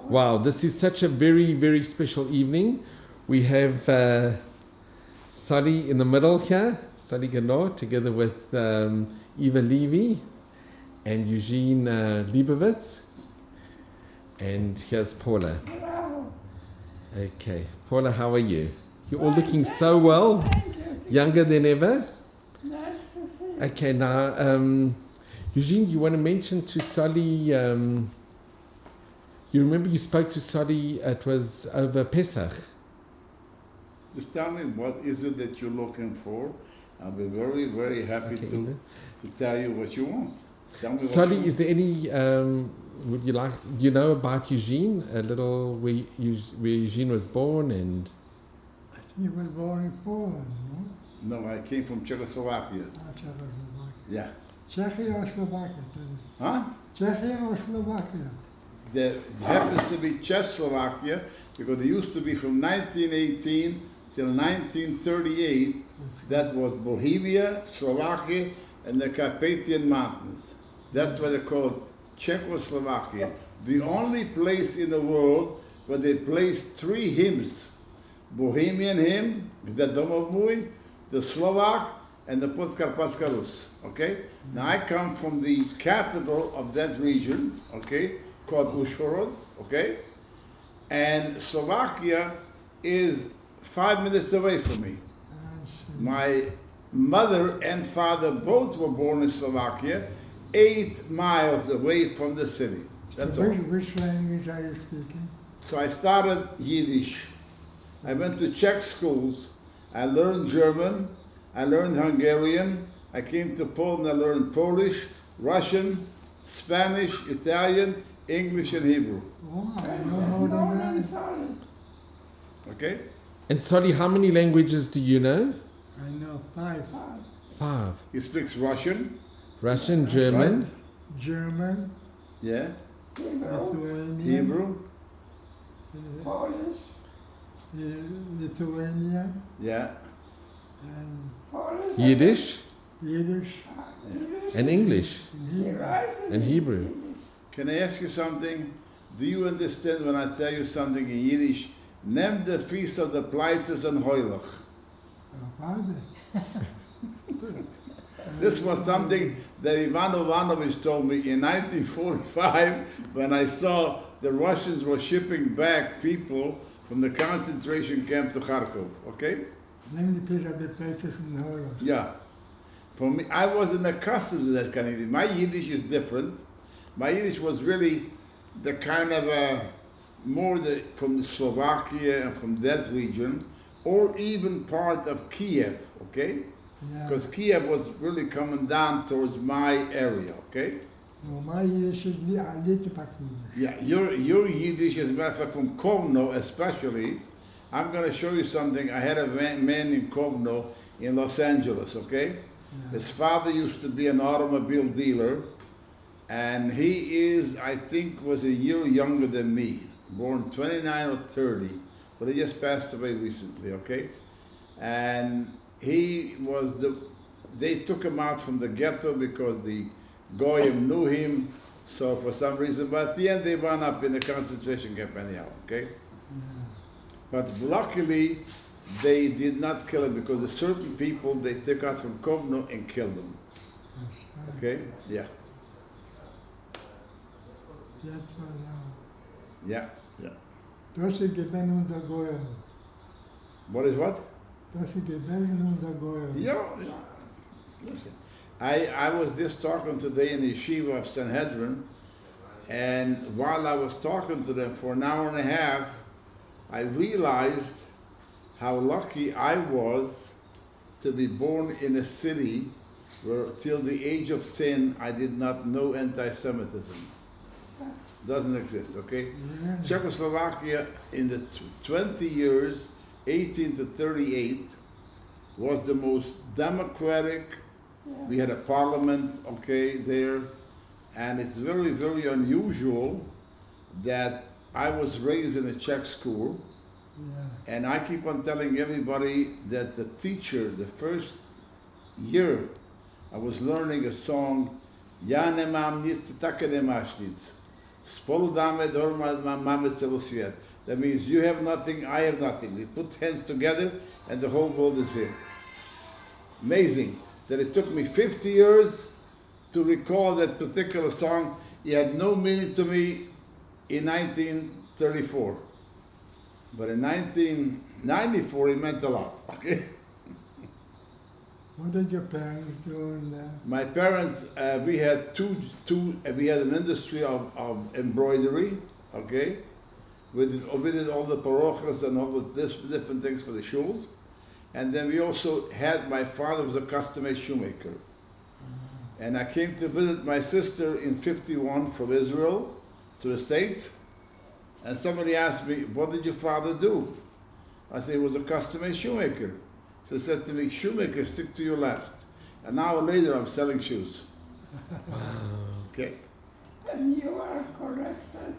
Wow, this is such a very, very special evening. We have Solly in the middle here, Solly Ganor, together with Eva Levy and Eugene Lebovitz. And here's Paula. Okay, Paula, how are you? You're all looking so well, younger than ever. Nice to see you. Okay, now, Eugene, you want to mention to Solly, you remember you spoke to Solly, it was over Pesach. Just tell me what is it that you're looking for. I'll be very, very happy Okay, to tell you what you want. Tell me what Solly, you is there any, would you like, you know about Eugene, a little, where Eugene was born and... I think he was born in Poland, no? No, I came from Czechoslovakia. Czechoslovakia. Yeah. Czechia or Slovakia? Huh? Czechia or Slovakia? There happens to be Czechoslovakia because it used to be from 1918 till 1938. That was Bohemia, Slovakia, and the Carpathian Mountains. That's why they call it Czechoslovakia. The only place in the world where they placed three hymns. Bohemian hymn, the Domovui, the Slovak, and the Podkarpatska Rus. Okay? Now I come from the capital of that region, okay, called Uzhhorod, okay? And Slovakia is 5 minutes away from me. My mother and father both were born in Slovakia, 8 miles away from the city. That's all. Which language are you speaking? So I started Yiddish. I went to Czech schools. I learned German. I learned Hungarian. I came to Poland. I learned Polish, Russian, Spanish, Italian, English, and Hebrew. Wow, I know more than that. Okay? And Solly, how many languages do you know? I know 5. 5. He speaks Russian. Russian, German, German, Yeah. Lithuanian, Hebrew. Polish, Lithuanian, Yeah. and Polish, Yiddish, Yiddish, and English, and and Hebrew. Hebrew. Can I ask you something? Do you understand when I tell you something in Yiddish? Name the feast of the Pleites and Heulach. Pardon? This was something that Ivan Ivanovich told me in 1945 when I saw the Russians were shipping back people from the concentration camp to Kharkov, okay? Name the place of the places in the whole. Yeah. For me, I wasn't accustomed to that kind of thing. My Yiddish is different. My Yiddish was really the kind of more from Slovakia and from that region, or even part of Kiev, okay? Yeah. Because Kiev was really coming down towards my area, okay? No, my Yiddish is a little bit Yiddish. Yeah, your Yiddish, as a matter of fact, from Kovno especially. I'm going to show you something. I had a man in Kovno in Los Angeles, okay? Yeah. His father used to be an automobile dealer, and he is, I think, was a year younger than me, born 29 or 30, but he just passed away recently, okay? And he was they took him out from the ghetto because the Goyim knew him, so for some reason, but at the end they wound up in the concentration camp anyhow, okay? Yeah. But luckily, they did not kill him because the certain people they took out from Kovno and killed them, That's right. okay? Yeah, That's yeah, yeah. Das ist Geben unser Goyim. What is what? Das ist Geben unser Goyim. Yeah, yeah. Listen, I was just talking today in the yeshiva of Sanhedrin, and while I was talking to them for an hour and a half, I realized how lucky I was to be born in a city where till the age of 10 I did not know anti-Semitism. Doesn't exist, okay? Yeah. Czechoslovakia in the 20 years, 18 to 38, was the most democratic. We had a parliament, okay, there, and it's very, very unusual that I was raised in a Czech school, Yeah. and I keep on telling everybody that the teacher, the first year, I was learning a song, Ja nemám nic, také nemáš nic. Spoludame dorma mamet celosviet. That means you have nothing, I have nothing. We put hands together and the whole world is here. Amazing that it took me 50 years to recall that particular song. It had no meaning to me in 1934. But in 1994 it meant a lot. Okay? What did your parents do in there? My parents, we had we had an industry of embroidery, okay? We did all the parochas and all the different things for the shuls. And then we also had, my father was a custom-made shoemaker. And I came to visit my sister in '51 from Israel to the States. And somebody asked me, what did your father do? I said, he was a custom-made shoemaker. So he said to me, shoemaker, stick to your last. An hour later, I'm selling shoes. Okay. And you are corrected.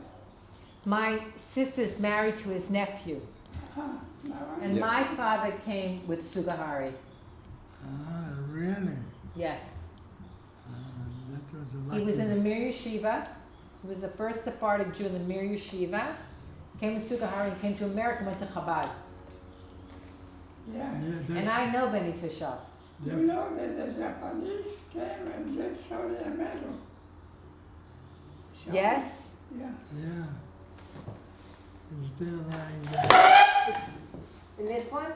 My sister's married to his nephew, and Yeah. my father came with Sugihari. Ah, really? Yes. That was a He was lucky- in the Mir Yeshiva. He was the first Sephardic Jew in the Mir Yeshiva. Came with Sugihari and came to America, went to Chabad. Yeah. Yeah, And I know Benny Fisher. You know that the Japanese came and gave Solly a medal. Yes? Yeah. Yeah. Is there like that? In this one?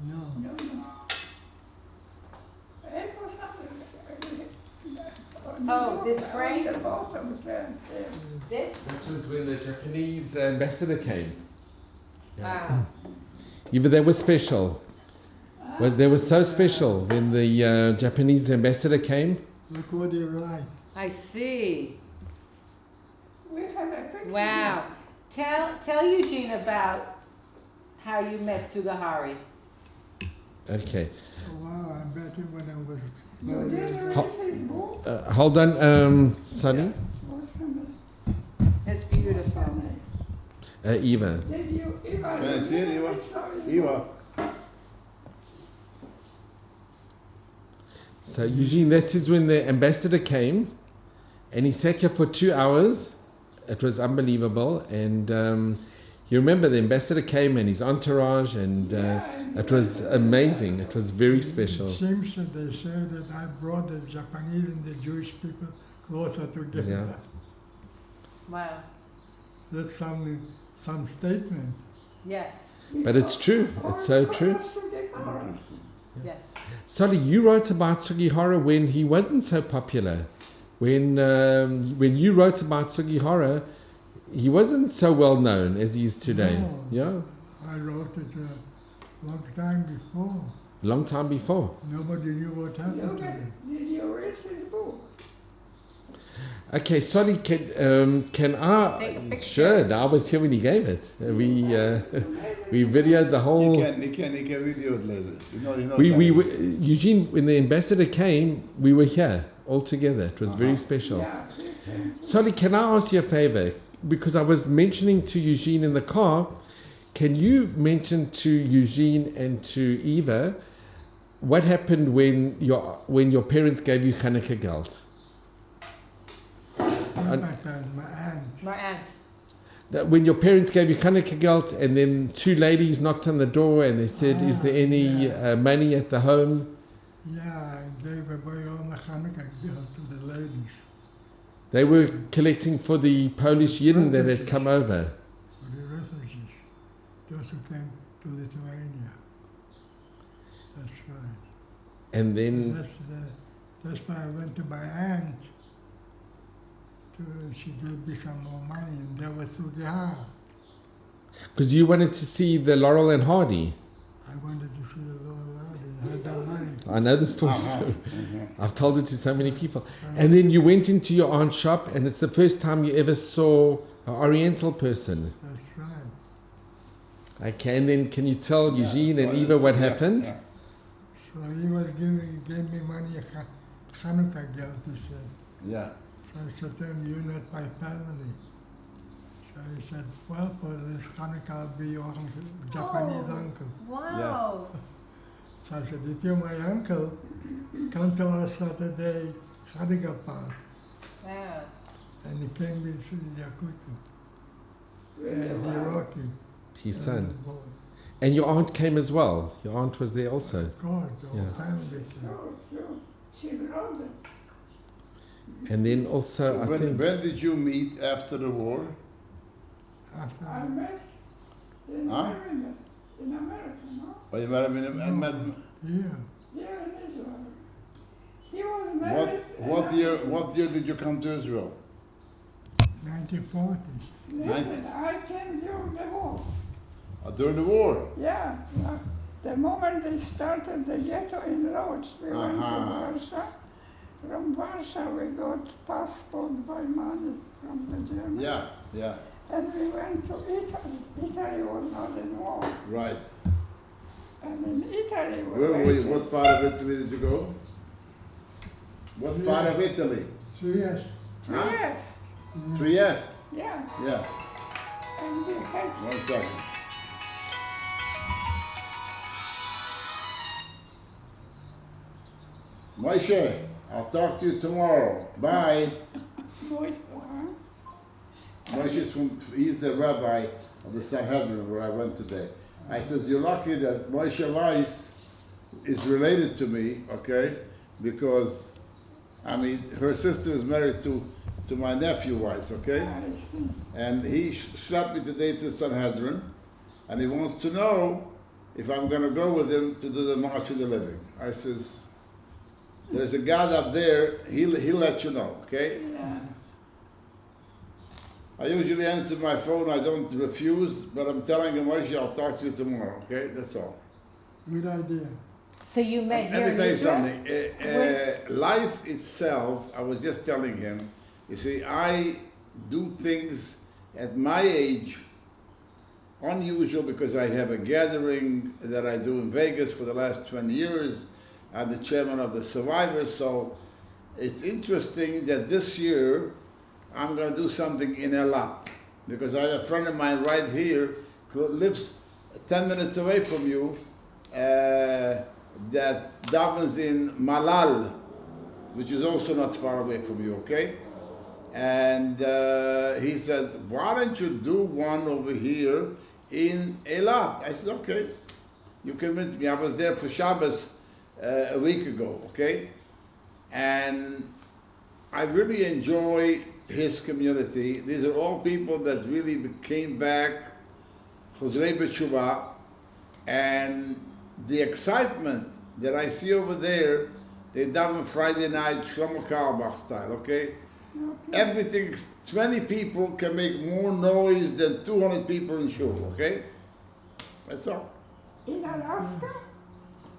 No. No, no. It was Oh, this frame? The bottom stand. This? That was when the Japanese ambassador came. Wow. Even they were special. Well, they were so special when the Japanese ambassador came. Look what you write. I see. We have a picture. Wow. Tell Eugene about how you met Sugihari. Okay. Oh, wow, I bet you when I was... You didn't read his book? Hold on, Sonny. What's from That's beautiful. Eva. Did you, Eva? Can I see it, Eva? It's Solly's Eva. book. So Eugene, that is when the ambassador came, and he sat here for 2 hours. It was unbelievable, and you remember the ambassador came and his entourage, and it was amazing. It was very special. It seems that they say that I brought the Japanese and the Jewish people closer together. Yeah. Wow. That's some statement. Yes. But it's true. It's so true. Yes. Sorry, you wrote about Sugihara when he wasn't so popular. When you wrote about Sugihara, he wasn't so well known as he is today. No. Yeah, I wrote it a long time before. long time before. Nobody knew what happened to him. Did you read his book? Okay, sorry, can Take a I? picture. Sure, I was here when he gave it. We videoed the whole. You can video it later. You know Eugene, when the ambassador came, we were here all together. It was very special. Yeah. Sorry, can I ask you a favor? Because I was mentioning to Eugene in the car, can you mention to Eugene and to Eva what happened when your parents gave you Hanukkah gelt? Not my parents, my aunt. My aunt. That when your parents gave you Hanukkah gelt, and then two ladies knocked on the door and they said, "Is there any money at the home?" Yeah, I gave away all my Hanukkah gifts to the ladies. They were collecting for the Polish Yidden that had come over. For the refugees, those who came to Lithuania. That's right. And then, That's why I went to my aunt. She gave me some more money, and that was Sugihara. because you wanted to see the Laurel and Hardy. I wanted to see the Lord I had that money. I know the story. I've told it to so many people. And then you went into your aunt's shop, and it's the first time you ever saw an Oriental person. That's right. Okay, and then can you tell Eugene and Eva what happened? Yeah. So he gave me money, a Hanukkah gift, he said. Yeah. So I said to him, you're not my family. So he said, well, for this Hanukkah, I'll be your uncle, Japanese uncle. Wow. So I said, if you're my uncle, come to our Saturday Hanukkah party. Wow. And he came with Yakutu. With And the he father. wrote him. His son. Boy. And your aunt came as well. Your aunt was there also. Of course, the whole Yeah. family came. So she wrote it. And then also, I when think, did you meet after the war? After I met in Huh? America, no? Oh, you met him in here, Here in Israel. He was married. What year did you come to Israel? 1940s. Listen, I came during the war. During the war. Yeah, yeah. The moment they started the ghetto in Lodz, we went to Uh-huh. Warsaw. From Warsaw, we got passport by money from the Germans. Yeah, yeah, And we went to Italy. Italy was not in war. right. And in Italy, we Where went were you? to What part of Italy did you go? What part of Italy? So yes, Trieste. Trieste. Yeah, Yeah. and we had 1 second. Moshe, I'll talk to you tomorrow. Bye. boys. Moshe's he's the rabbi of the Sanhedrin where I went today. I says, you're lucky that Moshe Weiss is related to me, okay? Because, I mean, her sister is married to my nephew Weiss, okay? I see. And he slapped me today to Sanhedrin, and he wants to know if I'm going to go with him to do the March of the Living. I says, there's a God up there, he'll let you know, okay? Yeah. I usually answer my phone, I don't refuse, but I'm telling him, Moshe, I'll talk to you tomorrow, okay? That's all. good idea. So you met here Let me in tell you Israel? something. Life itself, I was just telling him, you see, I do things at my age unusual because I have a gathering that I do in Vegas for the last 20 years. I'm the chairman of the Survivor, so it's interesting that this year I'm going to do something in Eilat because I have a friend of mine right here who lives 10 minutes away from you that davens in Malal, which is also not far away from you, okay? And he said, why don't you do one over here in Eilat? I said, okay. You convinced me. I was there for Shabbos a week ago, okay? And I really enjoy his community. These are all people that really came back, Chozrei B'Tshuvah, and the excitement that I see over there, they daven Friday night, Shlomo Carlebach style, okay? Everything, 20 people can make more noise than 200 people in shul, okay? That's all. In Alaska?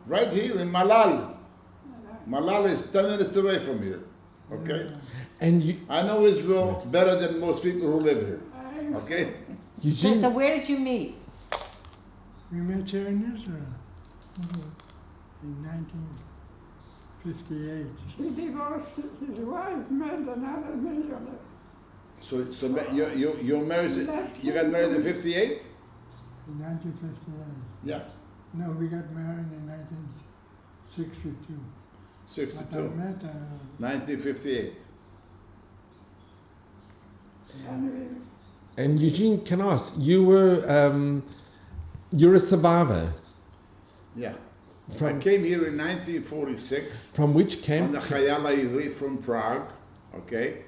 Right here in Malal. Malal is 10 minutes away from here, okay? and you, I know Israel better than most people who live here, okay? So Eugene, where did you meet? We met here in Israel in 1958. He divorced his wife, married another millionaire. So you're married, you got married in 58? In 1958. Yeah, No, we got married in 1962. But I 62, met 1958. And and Eugene, can I ask, you're a survivor. Yeah. I From, came here in 1946 from which on camp? the Chayal Ivri from Prague, okay?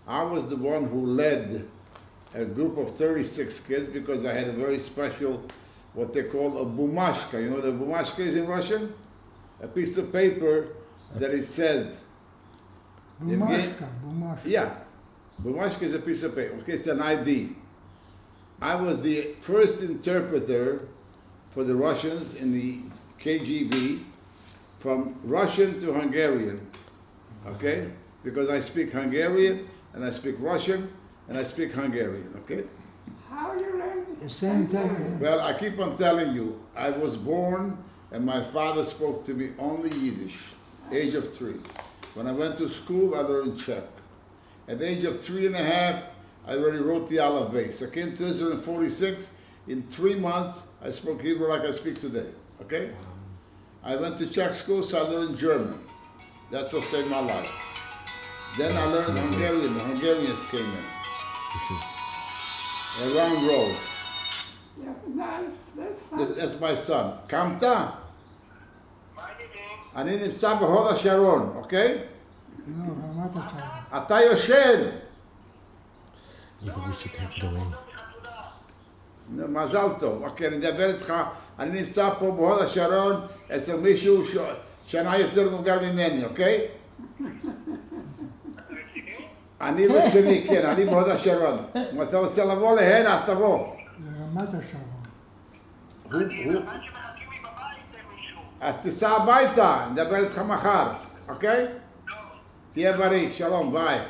I was the one who led a group of 36 kids because I had a very special, what they call a bumashka. You know what a bumashka is in Russian? A piece of paper that it said, Bumashka. yeah, bumashka is a piece of paper, okay, it's an ID. I was the first interpreter for the Russians in the KGB from Russian to Hungarian, okay? Because I speak Hungarian, and I speak Russian, and I speak Hungarian, okay? how you learned The same time. Well, I keep on telling you, I was born and my father spoke to me only Yiddish, age of 3. When I went to school, I learned Czech. At the age of 3.5, I already wrote the alphabet. I came to Israel in 46. In 3 months, I spoke Hebrew like I speak today, okay? I went to Czech school, so I learned German. That's what saved my life. Then I learned Hungarian. The Hungarians came in. Which is A round road. Yeah, nice. That's my son. Kamta? אני נמצא בהוד השרון, אוקיי? לא, רמת השרון. אתה יושן! yeah, but we should take it away. מזל טוב. אוקיי, אני אדבר איתך. אני נמצא פה בהוד השרון אצל מישהו שנה יותר מבוגר ממני, אוקיי? אני רציני, כן, אני בהוד השרון. אם אתה רוצה לבוא להנה, אז תבוא. לרמת השרון. אז תיסע הביתה, נדבר איתך מחר, אוקיי? תהיה בריא, שלום, ביי.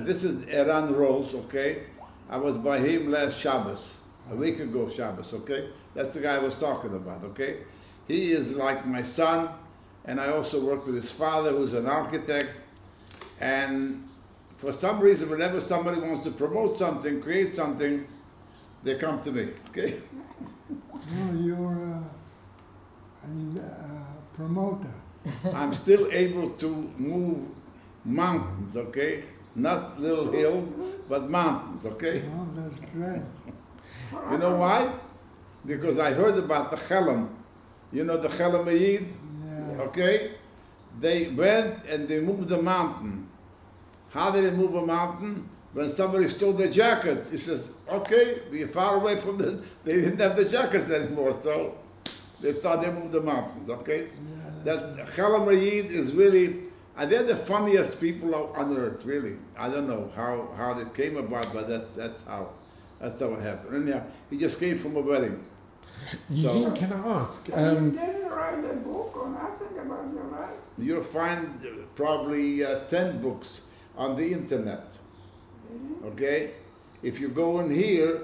This is Eran Rose, okay? I was by him last Shabbos, a week ago Shabbos, okay? That's the guy I was talking about, okay? He is like my son, and I also work with his father, who's an architect. And for some reason, whenever somebody wants to promote something, create something, they come to me, okay? No, you're a promoter. I'm still able to move mountains, okay? Not little hills, but mountains, okay? Oh, that's great. You know why? Because I heard about the Chelam. You know the Chelam Ayid? Yeah. Okay? They went and they moved the mountain. How did they move a mountain? When somebody stole their jacket, he says, okay, we're far away from this. They didn't have the jackets anymore, so they thought they moved the mountains, okay? That Chelam Ayid is really, and they're the funniest people on earth, really. I don't know how it came about, but that's how it happened. And yeah, he just came from a wedding. Eugene, can I ask? You didn't write a book or nothing about your life? You'll find probably 10 books on the internet. Okay? If you go in here,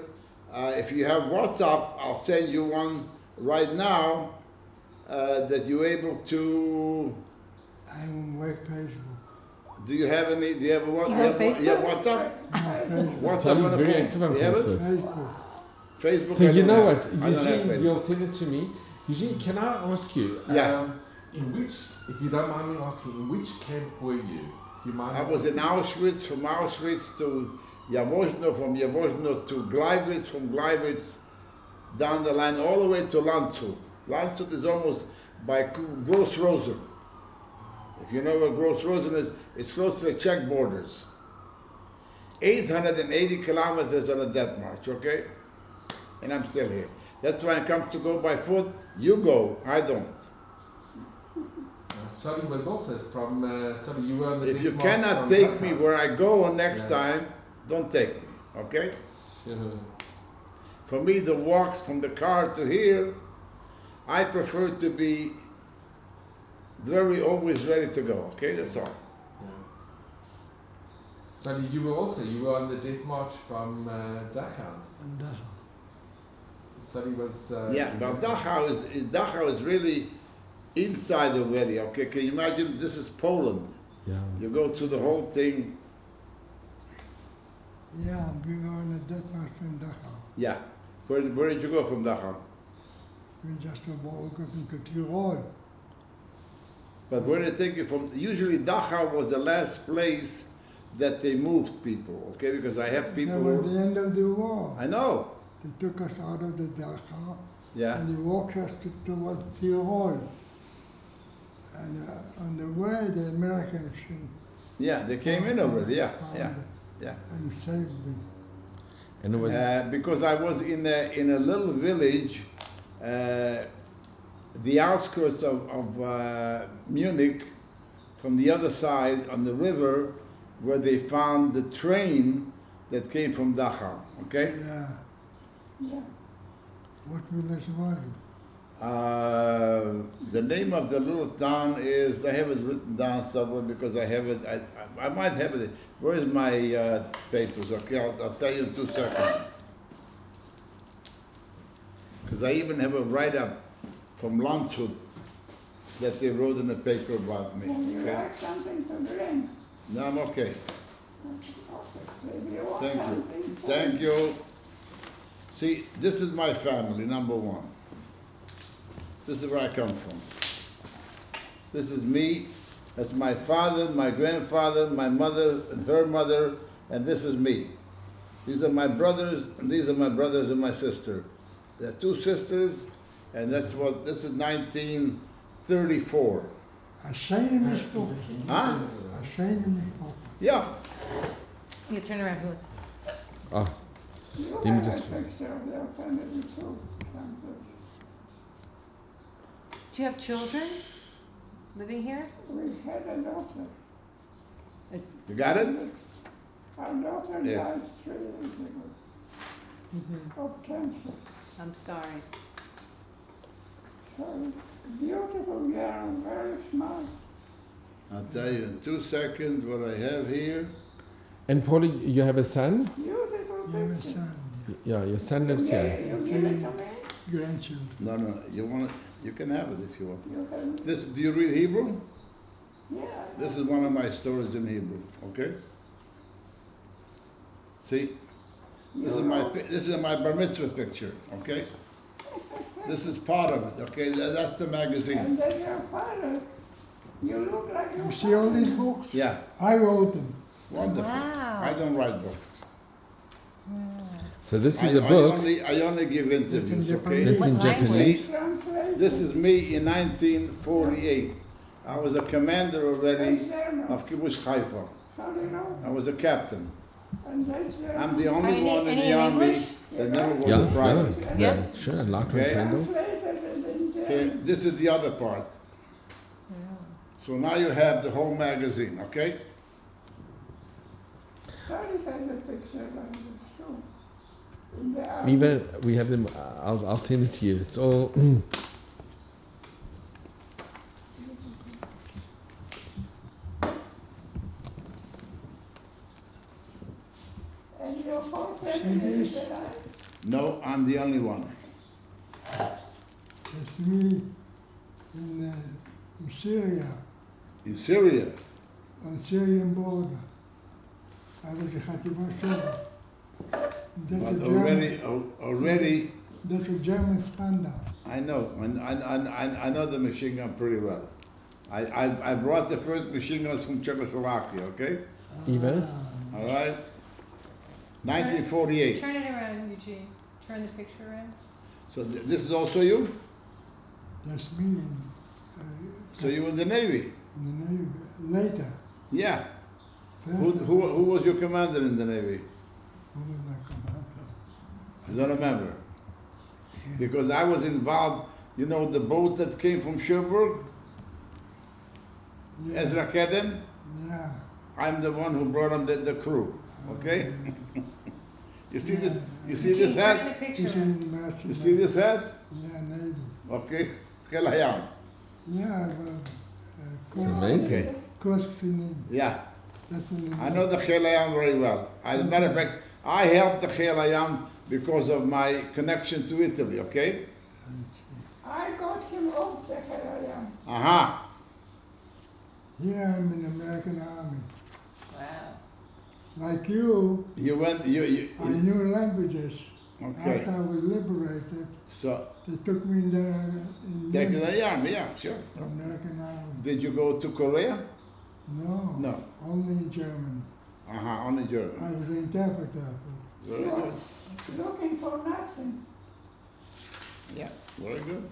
if you have WhatsApp, I'll send you one right now that you're able to. I don't work Facebook. Do you have any? Do you have a You have you have Facebook? WhatsApp? No, Facebook. WhatsApp Tony's on the very phone? active on Do you have it? Facebook. Facebook. Facebook. So I you don't know have. what, I don't have Eugene, Facebook. you'll send it to me. Eugene, can I ask you? Yeah. In which, if you don't mind me asking, in which camp were you? Do you mind? I was in Auschwitz, from Auschwitz to Yavozhno, from Yavozhno to Gleiwitz, from Gleiwitz down the line all the way to Landshut. Landshut is almost by Gross Rosen. If you know where Gross Rosen is, it's close to the Czech borders. 880 kilometers on a death march, okay? And I'm still here. That's why it comes to go by foot, you go, I don't. Solly was also from, Solly, you were on the If you death march cannot from take me Dachau. where I go next Yeah. time, don't take me, okay? Sure. For me, the walks from the car to here, I prefer to be always ready to go, okay? That's all. Yeah. Solly, you were on the death march from Dachau. And that's Solly was... Yeah, but Dachau is really inside already, okay? Can you imagine, this is Poland. Yeah. You go through the whole thing, yeah, we were on a death march in Dachau. yeah. Where did you go from Dachau? We just walked up into Tirol. But where did they take you from? Usually Dachau was the last place that they moved people, okay? Because I have people That was who... the end of the war. I know, They took us out of the Dachau yeah. and they walked us towards Tirol. And on the way, the Americans Yeah, they came in already, yeah, found yeah, it yeah. and saved me. And it was... Because I was in a little village, the outskirts of Munich, from the other side on the river, where they found the train that came from Dachau, okay? Yeah. Yeah. What village was it? The name of the little town is, I have it written down somewhere because I have it, I might have it. Where is my papers? Okay, I'll tell you in 2 seconds. Because I even have a write-up from Landshut that they wrote in the paper about me. Would you Okay? like something to drink? No, I'm okay. Maybe you want Thank you. something? Thank you. See, this is my family, number one. This is where I come from. This is me That's my father, my grandfather, my mother, and her mother, and this is me. These are my brothers, and these are my brothers and my sister. There are two sisters, and this is 1934. Ashayim mishpocha. Huh? Ashayim mishpocha. Yeah. You turn around. Who? Oh, You Let me have just- a picture of their family too. Sometimes. Do you have children living here? We had a daughter. You got it? Our daughter Yeah. died 3 years ago of cancer. I'm sorry. So beautiful girl, very smart. I'll tell you in 2 seconds what I have here. and Polly, you have a son? Beautiful You have a picture. son, Yeah, your son lives Yeah, here. you give it to me. grandchildren. No, you want it? You can have it if you want. You can, This, do you read Hebrew? yeah. This is one of my stories in Hebrew, okay? See? This is my bar mitzvah picture, okay? This is part of it, okay? That's the magazine. And then your father, you look like your You see all father. these books? Yeah, I wrote them. wonderful. Wow. I don't write books. So this I is a book. I only give interviews, okay? It's in What language? Japanese. Translate. This is me in 1948. I was a commander already German. of Kibbutz Haifa. Sorry, no. I was a captain. And that's German. I'm the Are only any- one in any the in army English? that never was Yeah, a private. yeah, sure. Like Okay. Kendall. Translated it in Okay, German. this is the other part. So now you have the whole magazine, okay? Sorry has a picture like this too. In the army. Even we have them. I'll send it to you. It's all. And your whole family is alive. No, I'm the only one. That's me in Syria, In Syria, on Syrian border. I was a Khatima Sheva. but already, That's a German standard. I know, and I know the machine gun pretty well. I brought the first machine guns from Czechoslovakia, okay? Eva? All right? 1948. Turn it around, Eugene. Turn the picture around. So this is also you? That's me in, So you were in the Navy? in the Navy. Later. Yeah. First, Who was your commander in the Navy? who was my commander? I don't remember. Because I was involved, you know, the boat that came from Cherbourg, Yeah. Ezra Kedem? Yeah. I'm the one who brought on the crew, okay? You see this, you see this Eugene, turn the hat? picture He's around. in the Master You see this hat? Yeah, Navy. Okay, חיל הים. Yeah, Amazing. Koskinen. Yeah, That's in the I know the חיל הים very well. As a matter of fact, I helped the חיל הים because of my connection to Italy, okay? I got him off the Himalaya. Aha, Here I'm in the American Army. Wow. Like you, you went, I knew languages. okay. After I was liberated, So, they took me there in take Munich, the army, yeah, sure. the American Army. Did you go to Korea? No, No. only in Germany. Aha, only I German. was an interpreter. Very good. Looking for nothing. Yeah, very good.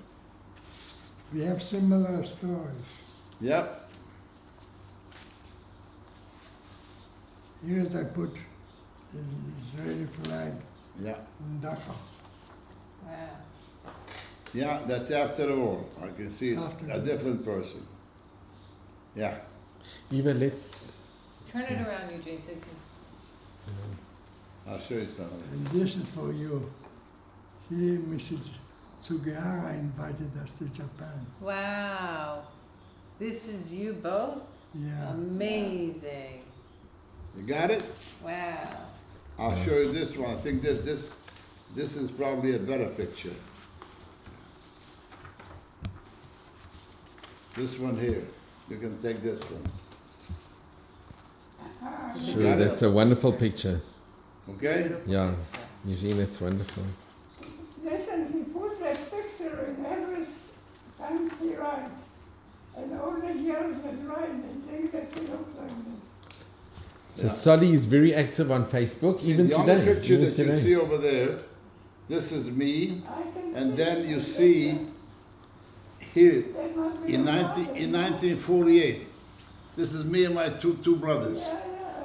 We have similar stories. Yep. Here's I put the Israeli flag Yeah. on Dachau. Wow. Yeah, that's after the war. I can see After a the- different person. Yeah. Eva, let's. Turn it around, Eugene, so you can. I'll show you something. And this is for you. See, Mrs. Sugihara invited us to Japan. Wow. This is you both? Yeah. Amazing. You got it? Wow. I'll show you this one. I think this is probably a better picture. This one here. You can take this one. You Sure, got it? that's a wonderful picture. Okay? Yeah, Eugene, that's wonderful. Listen, he puts that picture in every time he writes. And all the girls that write, they So Solly is very active on Facebook, even the today. only picture even that you today. see over there, this is me, I can and see then it. you see here There must be in a 1948. This is me and my two brothers,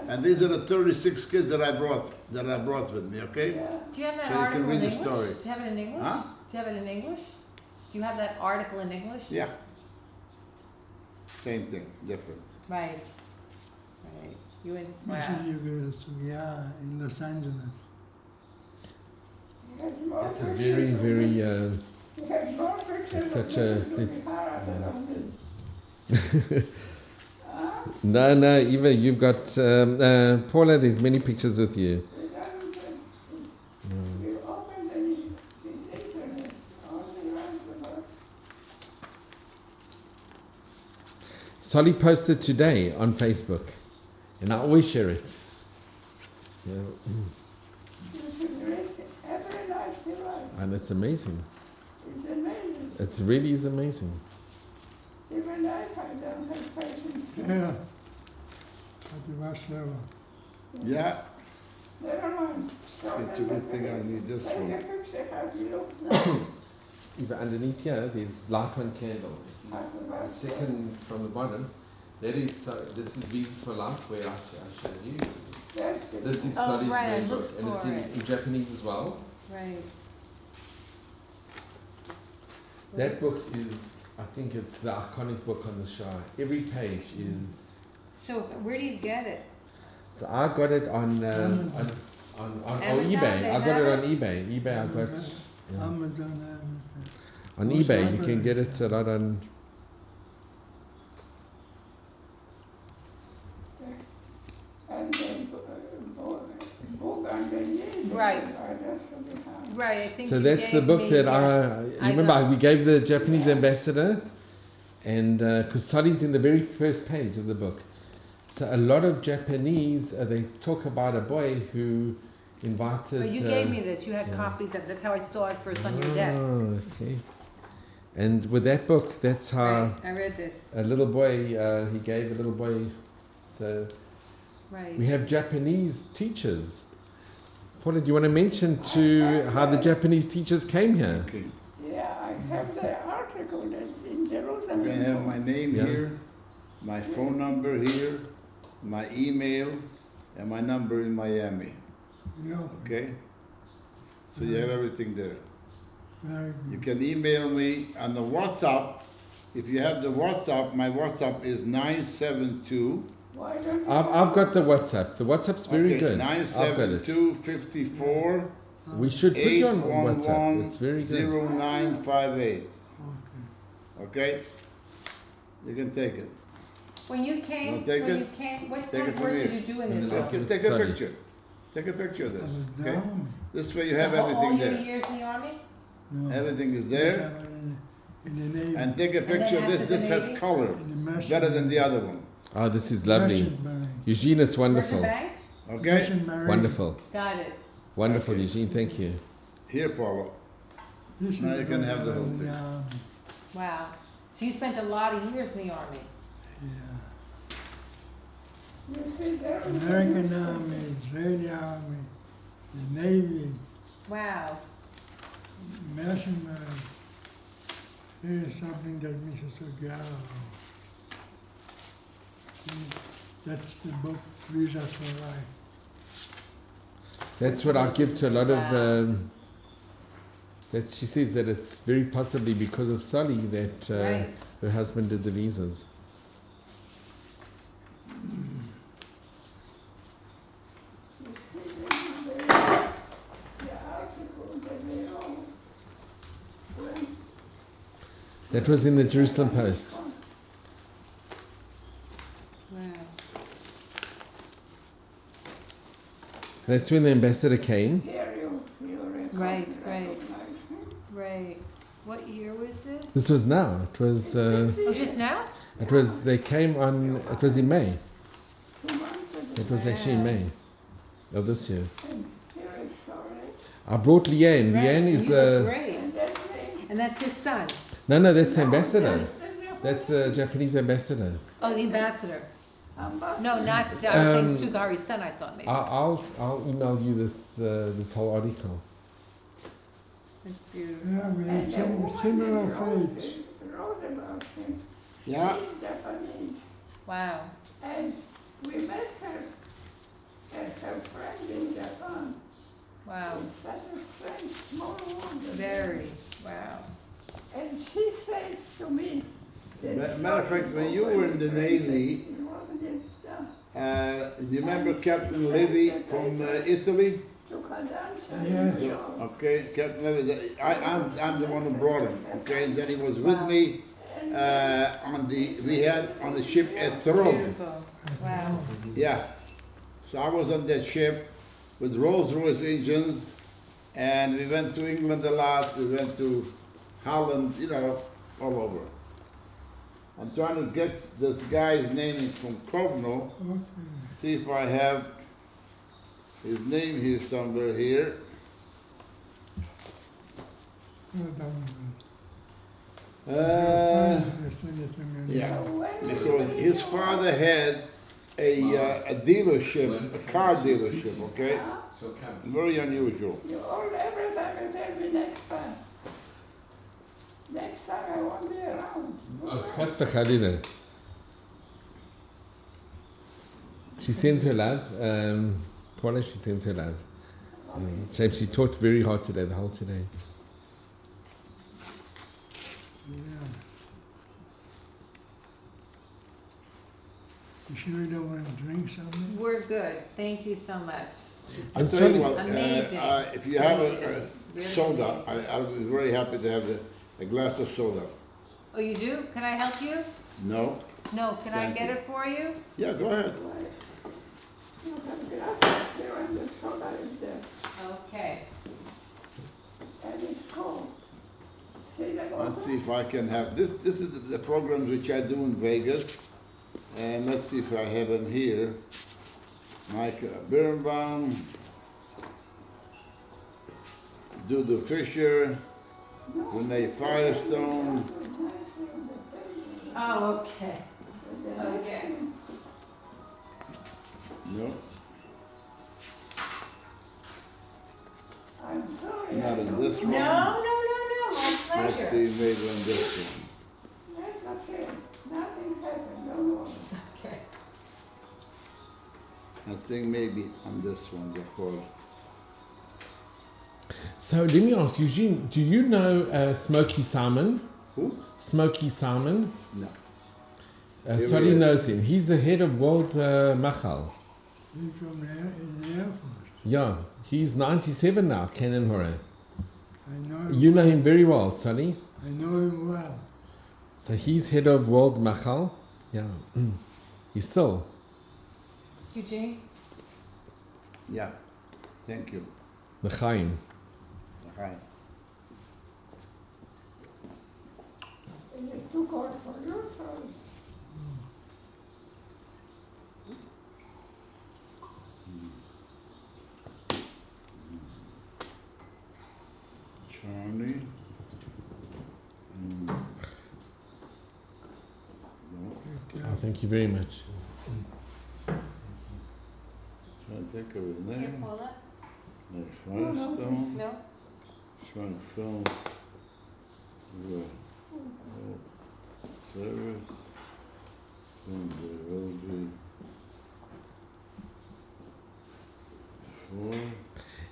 and these are the 36 kids that I brought with me. Okay. Do you have that So you can article read in the English? story. Do you have it in English? Huh? Do you have it in English? Do you have that article in English? Yeah. Same thing, different. Right. Right. You and Much wow. you go to in Los Angeles. He has more It's a pictures very, of very. He has more pictures It's of such a- Mrs. it's- O'Hara than of me. Huh? No, Eva, you've got Paula. There's many pictures with you. It doesn't say- You open the internet, only runs about. Solly posted today on Facebook, and I always share it. Yeah. You should read every night you like. And it's amazing. It's amazing. It really is amazing. Even I don't have patience. Yeah. At the Warsaw. Yeah. Never mind. So It's a good thing I need this take a one. picture how you look now. Eva, underneath here, there's light one candle. At the The West second from the bottom, that is this is Visas for Life, where I showed you. That's good. This is Oh, Solly's right, I main book, looked and it's for in, it. in Japanese as well. Right. That book is, I think it's the iconic book on the Shah. Every page is. So where do you get it? So I got it on Amazon, eBay. they I got have it it? on eBay. eBay, I got yeah. Amazon. on Most eBay. You can libraries. get it a lot on. And then book underneath. Right. That's what we have. Right. I think. So you that's the gave book me, that yes. I remember. got. We gave the Japanese ambassador, and because Solly's in the very first page of the book. So a lot of Japanese, they talk about a boy who invited. But you gave me this. You had yeah. copies of. That's how I saw it first on your desk. Oh, okay. And with that book, that's how Right. I read this. a little boy, he gave a little boy. So Right. we have Japanese teachers. Paula, do you want to mention to how the Japanese teachers came here? Okay. Yeah, I have the article that in Jerusalem. I have my name Yeah. here, my phone number here, my email, and my number in Miami. Yeah. Okay? So you have everything there. Very You good. can email me on the WhatsApp. If you have the WhatsApp, my WhatsApp is 972. Why don't you? I've got the WhatsApp. The WhatsApp's very good. I've got it. 972 54 We should put you on WhatsApp. 811 It's very good. 0958. Okay. Okay? You can take it. When you came, Wanna take when it? you came, what Take kind it of from work did here. you do in Mm, this okay. office? Take a Sorry. picture. Take a picture of I this. was Okay? down. This way you have all everything your there. years in the army? No. Everything is I there. have it in the Navy. And take a And then picture of this. after the This has Navy? color. In the merchant Better than the marine. other one. Oh, this is lovely. Merchant marine. Eugene, it's wonderful. Merchant Bank? Okay? Merchant marine. Wonderful. Got it. Wonderful, Okay. Eugene. Thank you. Here, Paula. This Now is you can what have the I whole was in thing. the army. Wow. So you spent a lot of years in the army. Yeah. You see, there is American Army, Israeli Army, the Navy, Wow. Merchant marine. Here's something that Mrs. O'Gara wrote. That's the book, Visas for Life. That's what I give to a lot Wow. of. That she says that it's very possibly because of Solly that Right. her husband did the visas. You see, this is the article that they all went. That was in the Jerusalem Post. Wow. That's when the ambassador came. Here you Right, right. recognize him. Right. What year was this? This was now. It was. Oh, just now? It was. They came on. It was in May. 2 months ago. It was actually in May of this year. And here is sorry. I brought Leanne. Right. Leanne is You look the. great. And that's me. And that's his son. No, that's the ambassador. That's That's the Japanese ambassador. Oh, the ambassador. No, not, I was saying Sugari's son, I thought maybe. I'll email you this whole article. It's beautiful. Yeah, we had And the similar woman faiths. that wrote about him, Yeah. she's Japanese. Wow, And we met her at her friend in Japan. wow, It's such a strange, small woman. very, wow. And she says to me, that Matter of fact, when you were in the Navy, it wasn't it, do you remember Captain Levy from Italy? took her down, Yes. so Okay, Captain Levy. I'm the one who brought him. Okay, and then he was with me on the ship at Rome. Beautiful, wow. Yeah. So I was on that ship with Rolls-Royce engines, and we went to England a lot. We went to Holland, you know, all over. I'm trying to get this guy's name from Kovno. Okay. See if I have his name here somewhere here. Well done. Just send it to me. Yeah, when we because were his young, father had a dealership, a car dealership, okay? Very unusual. you all every time you tell me next time. Next time I won't be around. Chas v'chalila. She sends her love. Paula, she sends her love. James, she taught very hard today, the whole today. Yeah. You sure you don't want to drink something? We're good, thank you so much. I'll I'm tell you sorry. what, Amazing. if you have a Really soda, amazing. I'll be very happy to have a glass of soda. Oh, you do? Can I help you? No? No, can I Thank get you. it for you? Yeah, go ahead. You have glasses here and the soda is there. Okay. And it's cold. See the Let's bottle? see if I can have, this is the programs which I do in Vegas. And let's see if I have them here. Mike Birnbaum, Dudu Fisher, Renee Firestone. Oh, okay. Okay. No, I'm sorry. not in this one. No, my Let's pleasure. see, maybe on this one. That's okay. Nothing happened, don't worry. Okay. I think maybe on this one, because So let me ask, Eugene, do you know Smokey Simon? who? Smokey Simon? No. Solly Maybe yes. knows him. He's the head of World Machal. He's from in the Air Force. Yeah, he's 97 now, Canon Horror. I know him. You know him very well, Solly. I know him well. So he's head of World Machal. Yeah. You still? Eugene? Yeah. Thank you. L'chaim. Hi. Is it too cold for you, sorry? Charlie. No. Oh, thank you very much. Trying to think of his Here, name. Paula? There's Firestone. No? Trying to film. Service. Then there will be 4.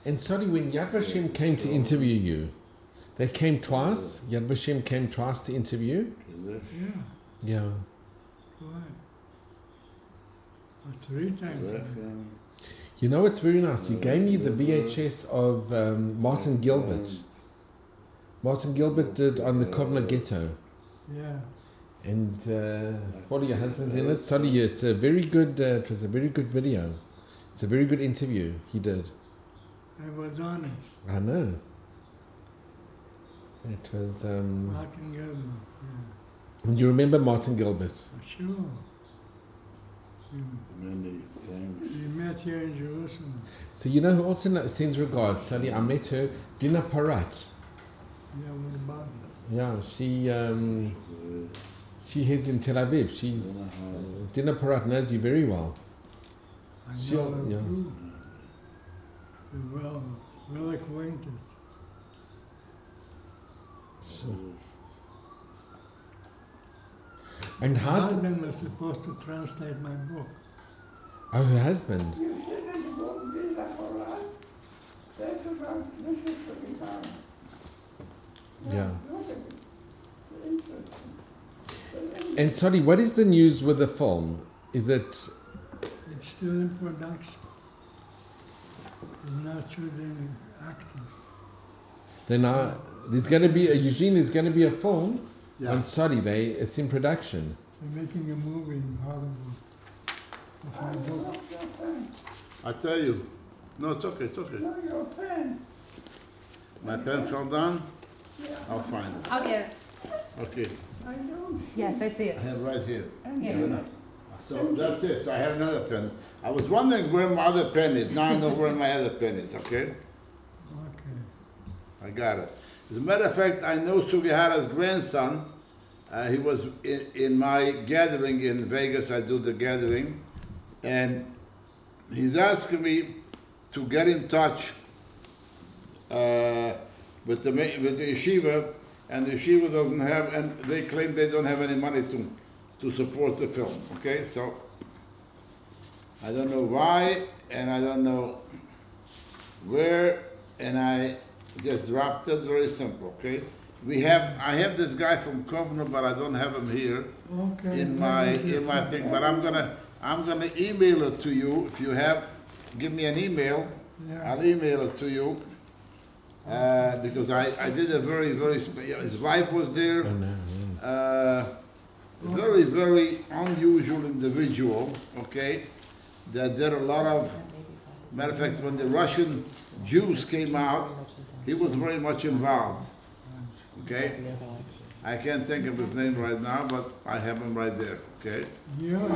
And sorry, when Yad Vashem came to interview you, they came twice. Yad Vashem came twice to interview. This. Yeah, Yeah. right. Or 3 times. Second. You know what's very nice? You gave me the VHS of Martin Gilbert. Martin Gilbert did on the Kovna Ghetto. Yeah. And what are your husbands in it? Sorry, it's a very good. It was a very good video. It's a very good interview he did. I was on it. I know. It was. Martin Gilbert. You remember Martin Gilbert? Yeah. Sure. Many things. We met here in Jerusalem. So you know who also sends regards? Sally, I met her. Dina Parat. Yeah, what about it? Yeah, She heads in Tel Aviv. She's Dina Porat knows you very well. I She'll- know her yeah. too. We're well acquainted. And My how's husband was supposed to translate my book. her husband? You said in the book, Visa for Life, that's about Mississippi Valley. Yeah. Look at it. It's interesting. But And sorry, what is the news with the film? Is it It's still in production. He's not choosing actors. there's going to be Eugene? There's going to be a film. Yeah. I'm sorry, it's in production. They're making a movie in Hollywood of my book. Look your pen. I tell you. No, it's okay, it's okay. Look your pen. My pen fell down? Yeah, I'll find it. I'll get it. Okay, I don't see Yes, I see I it. have right here. Yeah. So that's it. So I have another pen. I was wondering where my other pen is. Now I know where my other pen is, okay? Okay. I got it. As a matter of fact, I know Sugihara's grandson. He was in my gathering in Vegas. I do the gathering. And he's asking me to get in touch with the yeshiva, and the yeshiva doesn't have, and they claim they don't have any money to support the film. Okay, so I don't know why, and I don't know where, and I just dropped it. Very simple. Okay, I have this guy from Kovno, but I don't have him here Okay. in my thing. But I'm gonna email it to you. If you have, give me an email. Yeah. I'll email it to you. Because I did a very, his wife was there. Oh no. Yeah. Very, very unusual individual, okay? That did a lot of, matter of fact, when the Russian Jews came out, he was very much involved, okay? I can't think of his name right now, but I have him right there, okay? You're on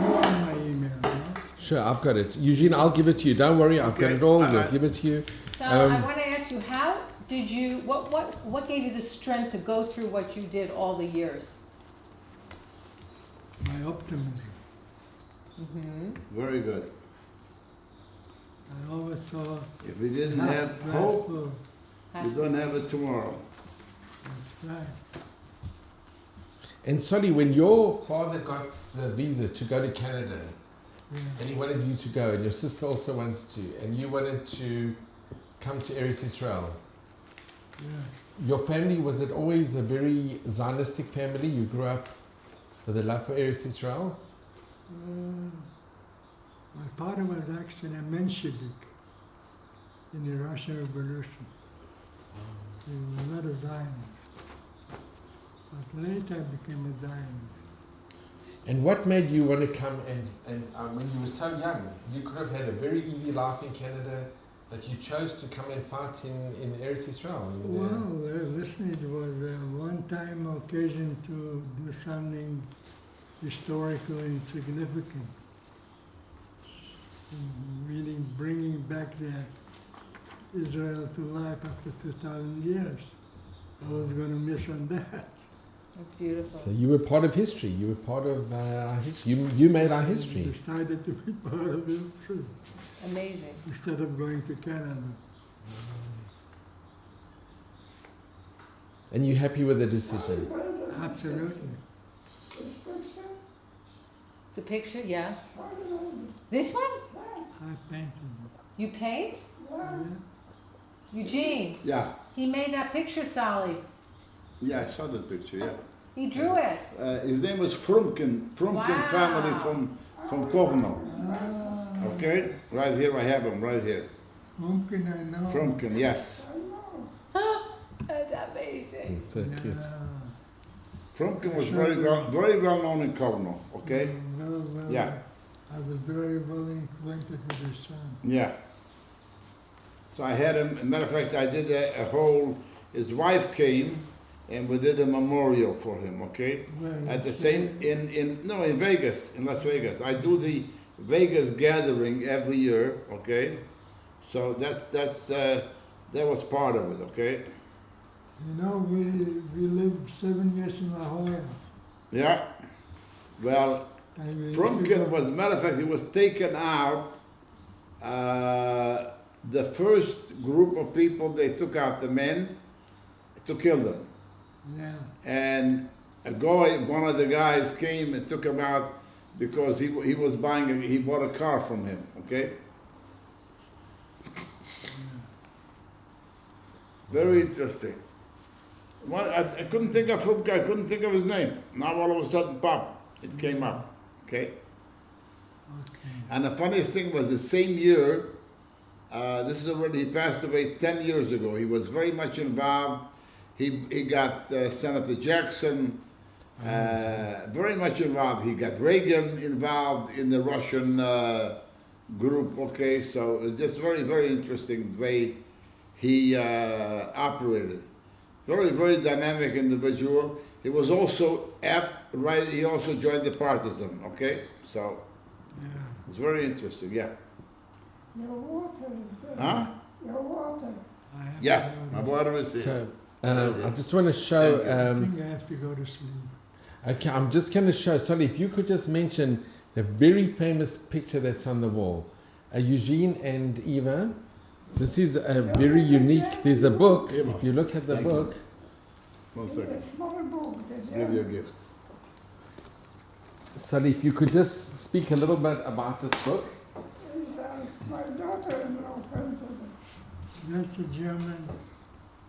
my email, no? Sure, I've got it. Eugene, I'll give it to you. Don't worry, I've got Okay. it all. I- We'll give it to you. So I want to ask you, how did you, what gave you the strength to go through what you did all the years? My optimism. Mm-hmm. Very good. I always saw If we didn't glass have hope, full. we don't have it tomorrow. That's right. And sorry, when your father got the visa to go to Canada, Yeah. and he wanted you to go, and your sister also wants to, and you wanted to come to Eretz Israel, Yeah. your family, was it always a very Zionistic family? You grew up with a love for Eretz Israel? My father was actually a Menshevik in the Russian Revolution. He was not a Zionist. But later I became a Zionist. And what made you want to come and when you were so young, you could have had a very easy life in Canada, but you chose to come and fight in Eretz Israel? Listen, it was a one-time occasion to do something historical and significant. Meaning bringing back the Israel to life after 2,000 years. I was going to miss on that. That's beautiful. So you were part of history. You were part of our history. You made our I history. decided to be part of history Amazing. instead of going to Canada. And you happy with the decision? Absolutely. The picture, yeah. This one? I painted it. You paint? Yeah. Eugene, Yeah, he made that picture, Solly. yeah, I saw that picture, yeah. He drew it. His name was Frumkin Wow. family from Kovno. Ah, Okay, right here, I have him, right here. Mumkin, I know. Frumkin, yes. That's amazing. So cute. Frumkin was very well known in Kovno, okay? Well, Yeah. I was very well acquainted with his son. Yeah. So I had him, as a matter of fact, I did a whole, his wife came and we did a memorial for him, okay? Well, At the same, in Vegas, in Las Vegas. I do the Vegas gathering every year, okay? So that was part of it, okay? You know, we lived 7 years in La Jolla. Yeah, Well, Frumkin was, matter of fact, he was taken out. The first group of people, they took out the men to kill them. Yeah. And a guy, one of the guys came and took him out because he was buying, he bought a car from him, okay? Very interesting. Well, I couldn't think of Frumkin, I couldn't think of his name. Now all of a sudden, pop, it came up, okay? Okay. And the funniest thing was the same year, this is already, he passed away 10 years ago. He was very much involved. He got Senator Jackson very much involved. He got Reagan involved in the Russian group, okay? So it's just very, very interesting the way he operated. Very, very dynamic individual. He was also he also joined the partisan, okay? So Yeah. it's very interesting, yeah. Your water is there. Huh? Your water. I have Yeah, to my go water is So, here. I just want to show. I think I have to go to sleep. Okay, I'm just going to show. Sorry, if you could just mention the very famous picture that's on the wall. Eugene and Eva. This is a very unique. There's a book. If you look at the Thank you. book, One It's second. a small book. There's Give you a gift. sorry, if you could just speak a little bit about this book. My daughter-in-law printed it. That's a German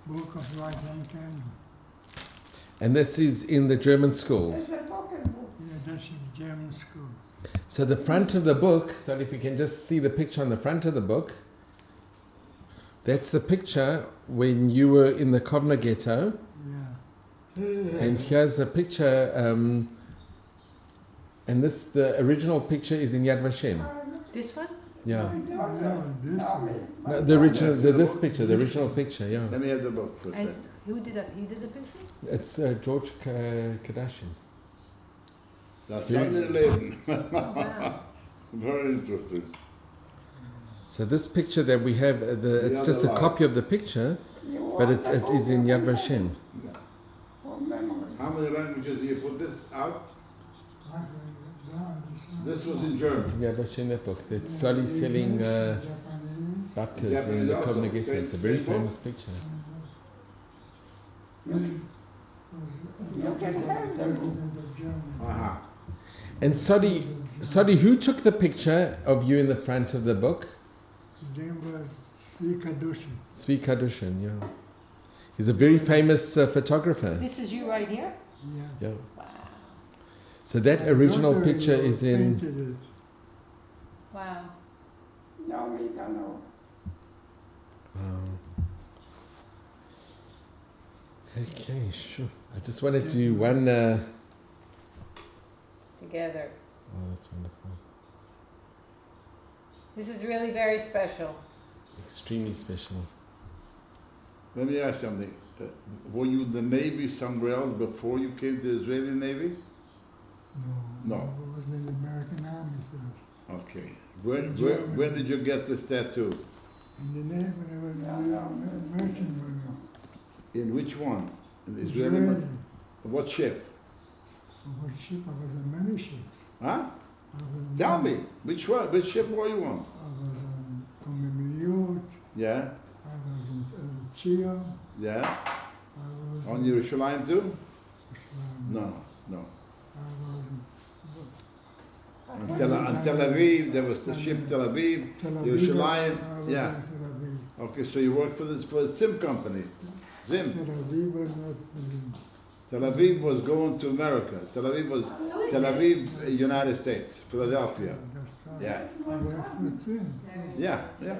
book of right-hand candle. And this is in the German schools. It's a pocketbook. Yeah, that's a German school. So the front of the book, sorry if you can just see the picture on the front of the book. That's the picture when you were in the Kovna ghetto. Yeah. And here's a picture, and the original picture is in Yad Vashem. This one? Yeah. No, this one. No, the original, this picture, the original picture, yeah. Let me have the book for a And second. who did that? He did the picture? It's George Kardashian. That's Very- Sunday Leben. Wow. Very interesting. So this picture that we have, it's other just a life. copy of the picture, You but want it the is in book Yad for Vashem. For memory. How many languages do you put this out? This was in It's German. in Yad Vashem, that book. It's Solly selling Japanese. babkas in Japanese the also, Kovna ghetto. It's a very same book? famous picture. You can have the book. Uh-huh. And Solly, who took the picture of you in the front of the book? His name was Tzvi Kadushin. Tzvi Kadushin, yeah. He's a very famous photographer. This is you right here? Yeah. Yeah. Wow. So that original daughter-in-law picture is in. painted it. Wow. No, we don't know. Okay, sure. I just wanted to do one. Together. Oh, that's wonderful. This is really very special. Extremely special. Let me ask something. Were you in the Navy somewhere else before you came to the Israeli Navy? No. No. I was in the American Army first. Okay. When did you get this tattoo? In the Navy, when I was in the merchant marine. In which one? In the Israeli? What ship? What ship? I was on many ships. Huh? I was Tell on- me. Which one? Which ship were you on? I was on Tomemiyot, Yeah? I was in Chia, Yeah? I was On Yerushalayim too? No. No. I was On Tel Aviv, there was the ship Tel Aviv. in Tel Aviv. Yerushalayim, I was yeah. in Tel Aviv. Okay, so you worked for the Zim company. Zim. Tel Aviv was not in Tel Aviv was going to America. Tel Aviv was Tel Aviv, United States, Philadelphia. That's right. Yeah. I worked with him. Yeah, yeah.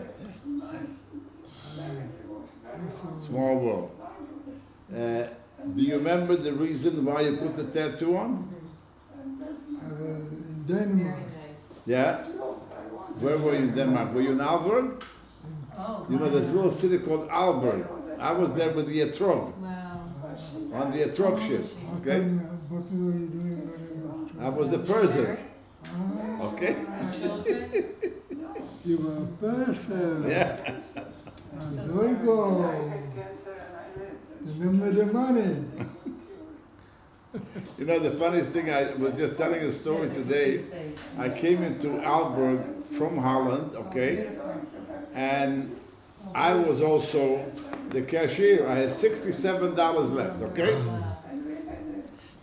That's Small world. Do you remember the reason why you put the tattoo on? I was in Denmark. Yeah? Where were you in Denmark? Were you in Aalborg? Oh. You know, there's a little city called Aalborg. I was there with the Etrog, Wow. on the Etrog ship, okay? What were you doing when you I was the Persian, Ah, okay? Children? you were a person. Yeah. Zoigo. Remember the money. You know, the funniest thing, I was just telling a story today. I came into Aalborg from Holland, okay, and I was also the cashier. I had $67 left, okay?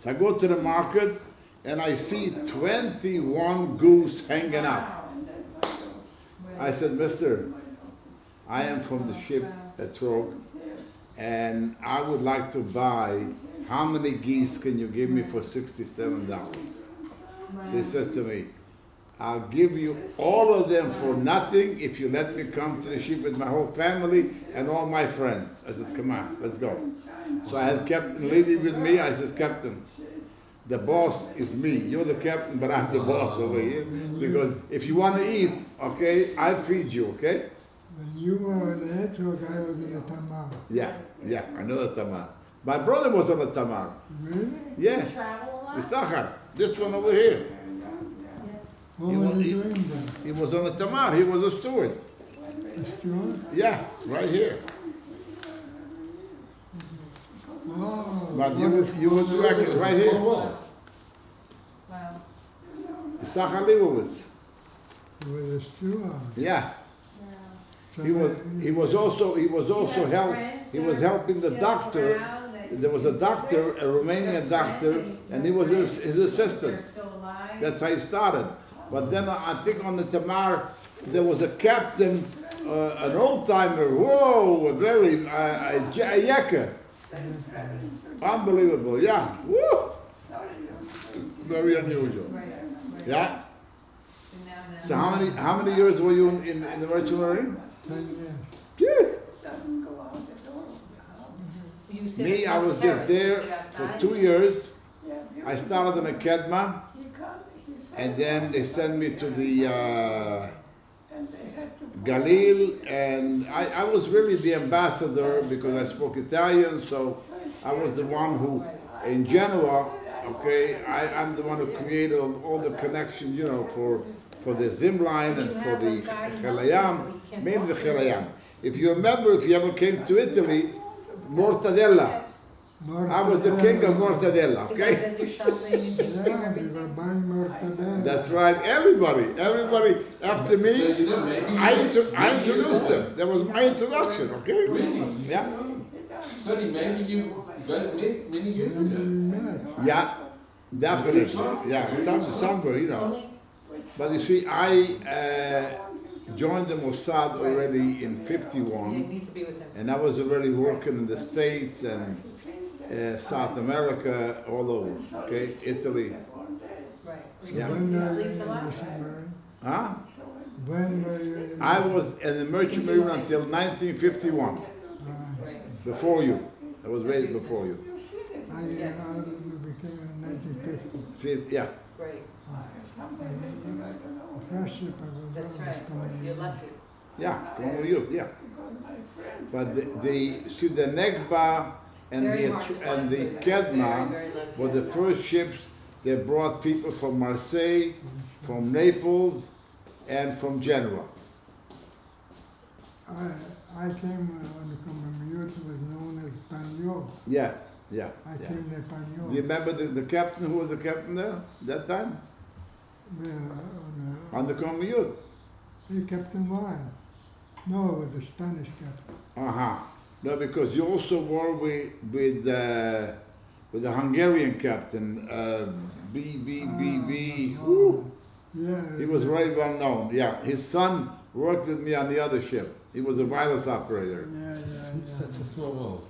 So I go to the market and I see 21 goose hanging out. I said, Mister, I am from the ship at Trog, and I would like to buy, how many geese can you give me for $67? She says to me, I'll give you all of them for nothing if you let me come to the ship with my whole family and all my friends. I said, come on, let's go. So I had Captain Lily with me. I said, Captain, the boss is me. You're the captain, but I'm the boss over here. Because if you want to eat, okay, I'll feed you, okay? When you were on the Etrog, I was in the Tamar. Yeah, I know the Tamar. My brother was on the Tamar. Really? Yeah, Travel a lot? Issachar, this one over here. What was he doing then? He was on the Tamar. He was a steward. A steward? Yeah, right here. Oh. But what you a was working right here. Wow. Issachar Lebovitz. He was a steward. Yeah. So He was also helping the doctor. There was a doctor, a Romanian doctor, and he was his assistant. That's how he started. But then I think on the Tamar there was a captain, an old timer. Whoa, a very a yakker. Unbelievable, yeah. Woo! Very unusual. Yeah. So how many years were you in the Merchant Marine? 10 years. Yeah. Doesn't go out the door. Me, I was just there for 2 years. Yeah, I started in a Kedma, he can't, and then they sent me to the and they had to Galil, and I was really the ambassador because I spoke Italian, so I was the one who, in Genoa, okay, I'm the one who created all the connections, you know, for the Zimline and for the Chelayam, mainly the Chelayam. If you remember, if you ever came to Italy, mortadella. I was the king of mortadella, okay? Does your shopping and takes care of Yeah, we everything? were buying mortadella. That's right, everybody after So, me, you know, maybe I introduced them. That was my introduction, okay? Really? Yeah. Sorry, maybe you both met many years When we ago. met. Yeah, definitely. Yeah, somewhere, you know. But you see, I joined the Mossad already in Yeah, it '51, needs to be with him. and I was already working in the States and South America, all over, okay? Italy. Right. Yeah. When were you Sleeps in a the lot? Marine? Huh? When were you in I was in the Merchant Marine until 1951, Right. before you. I was raised before you. I became in 1950. Yeah. Great. The first ship I was on That's was right. coming You're in. lucky. Yeah, como you, yeah. But see the Negba and Very hard to the find food. Very, Kedma very lucky. were the first ships that brought people from Marseille, from Naples, and from Genoa. I came on the Commune, it was known as Pagnol. Yeah. I came near Do Pagnol. you remember the captain who was the captain there that time? On the Commune? Captain Wine. No, it was the Spanish captain. Uh-huh. No, because you also were with the Hungarian captain, B. Woo. Yeah. He was very well known. Yeah, his son worked with me on the other ship. He was a wireless operator. Yeah. Such a small world.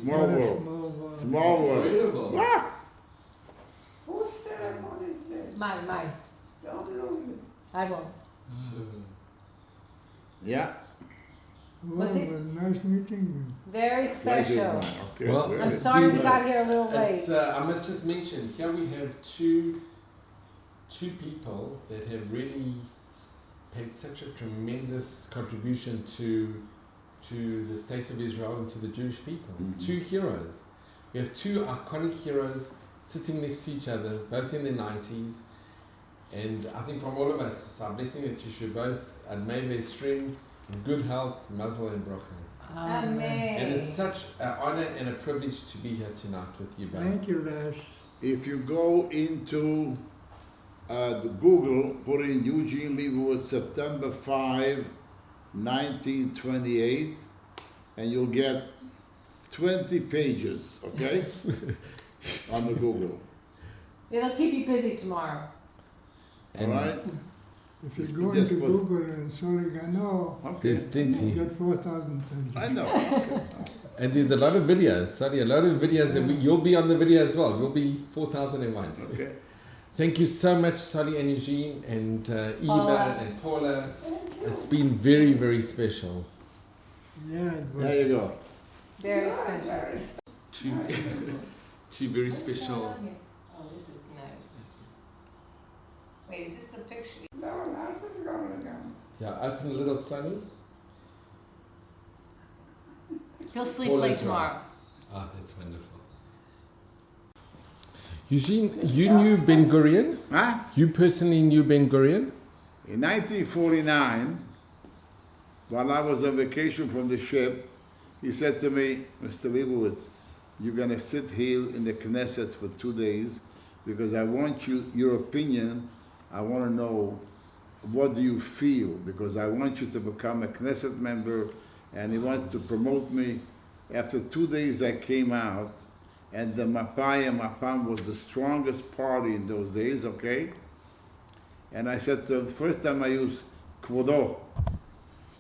Small What a world. Small world. Small world. Incredible. Ah! Whose ceremony is this? Mine. Don't lose it. I won't. Yeah. Well, But it was nice meeting you. Very Pleasure is special. mine. Okay. Well, very I'm good. sorry we got here a little late. It's, I must just mention, here we have two people that have really paid such a tremendous contribution to the state of Israel and to the Jewish people. Mhm. Two heroes. We have two iconic heroes sitting next to each other, both in their 90s. And I think from all of us, it's our blessing that you should both, and may they string in good health, mazel and bracha. And it's Amen. such an honor and a privilege to be here tonight with you both. Thank you, Les. if you go into the Google, put in Eugene Lebovitz, September 5, 1928, and you'll get 20 pages, okay, on the Google. It'll keep you busy tomorrow. All right? If you Just go into put- Google and Solly Ganor, Okay. There's plenty. you get 4,000 pages. I know. Okay. And there's a lot of videos. Sorry, a lot of videos that you'll be on the video as well. You'll be 4001. Okay. Thank you so much, Solly and Eugene and Eva Paula. and Paula. It's been very, very special. Yeah, it was. There you go. Very special. Two very special. Oh, this is nice. Wait, is this the picture? No, not the going again. Yeah, open a little, Solly. He'll sleep Paula's late right. tomorrow. Ah, that's wonderful. Eugene, you knew Ben Gurion? Huh? You personally knew Ben Gurion? In 1949, while I was on vacation from the ship, he said to me, Mr. Lebovitz, you're going to sit here in the Knesset for 2 days because I want your opinion. I want to know what do you feel because I want you to become a Knesset member, and he wants to promote me. After 2 days I came out, and the Mapam was the strongest party in those days, okay? And I said to him, the first time I used כבודו,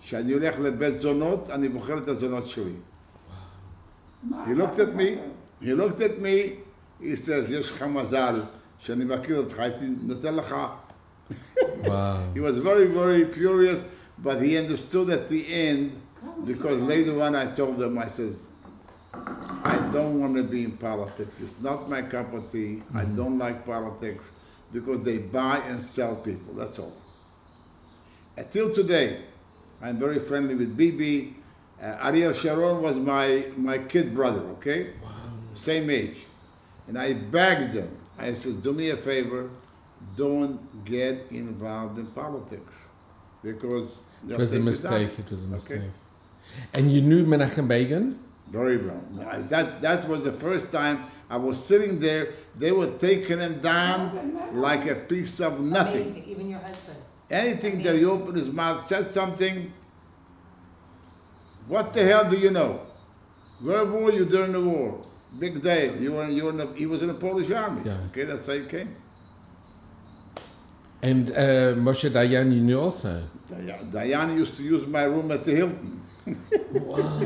שאני הולך לבית זונות, אני בוחר את הזונות שלי. He looked at me, he says, יש לך מזל שאני מכיר אותך, הייתי נותן לך. Wow. He was very, very furious, but he understood at the end, because later on I told him, I said, I don't want to be in politics. It's not my cup of tea. I don't like politics because they buy and sell people, that's all. Until today, I'm very friendly with Bibi. Ariel Sharon was my kid brother, okay? Wow. Same age. And I begged him. I said, do me a favor, don't get involved in politics because It was a they'll take you mistake. down. It was a mistake. Okay. And you knew Menachem Begin? Very well. That was the first time I was sitting there. They were taking him down like a piece of nothing. Amazing, even your husband. Anything that he opened his mouth, said something, what the hell do you know? Where were you during the war? Big Dave, he was in the Polish army. Yeah. Okay, that's how he came. And Moshe Dayan you knew also? Diana used to use my room at the Hilton. Wow.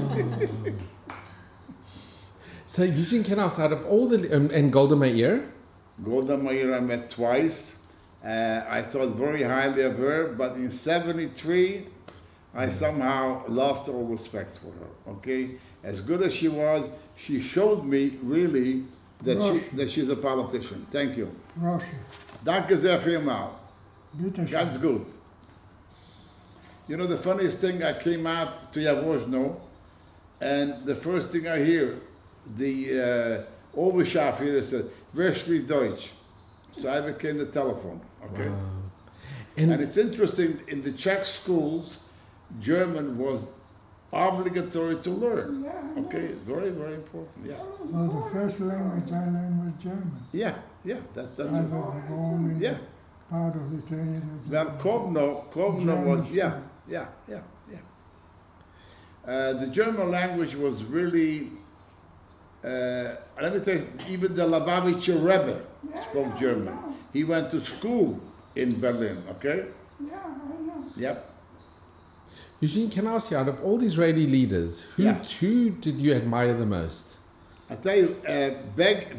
So Eugene Kanos, out of all the... and Golda Meir? Golda Meir I met twice. I thought very highly of her, but in 73, I somehow lost all respect for her, okay? As good as she was, she showed me really that she's a politician. Thank you. Russia. Danke sehr vielmal. Bitteschön. Ganz gut. You know, the funniest thing, I came out to Yavozno, and the first thing I hear, the Oberscharführer said, wer spricht Deutsch? So I became the telephone, okay? Wow. And And it's interesting, in the Czech schools, German was obligatory to learn. Yeah. Okay, very, very important, yeah. Well, the first language I learned was German. Yeah, that's I it. was born in Yeah. part of Lithuania. Well, Kovno was, yeah. The German language was really, let me tell you, even the Lubavitcher Rebbe spoke German. He went to school in Berlin, okay? Yeah, I know. Yep. Eugene, can I ask you, out of all the Israeli leaders, Yeah. who did you admire the most? I tell you,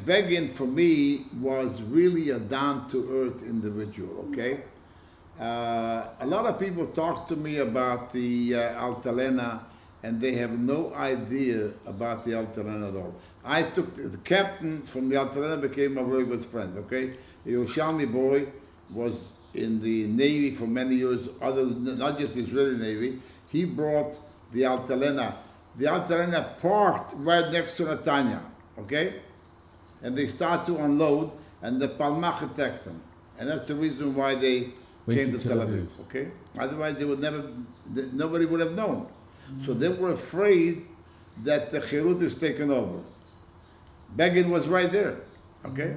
Begin for me was really a down-to-earth individual, okay? A lot of people talk to me about the Altalena, and they have no idea about the Altalena at all. I took the captain from the Altalena became a very good friend, okay? The Yerushalmi boy was in the Navy for many years, not just the Israeli Navy. He brought the Altalena. The Altalena parked right next to Netanya, okay? And they start to unload, and the Palmach attacks them. And that's the reason why they came to Tel Aviv, okay? Otherwise, they would never, nobody would have known. So they were afraid that the Cherut is taken over. Begin was right there, okay?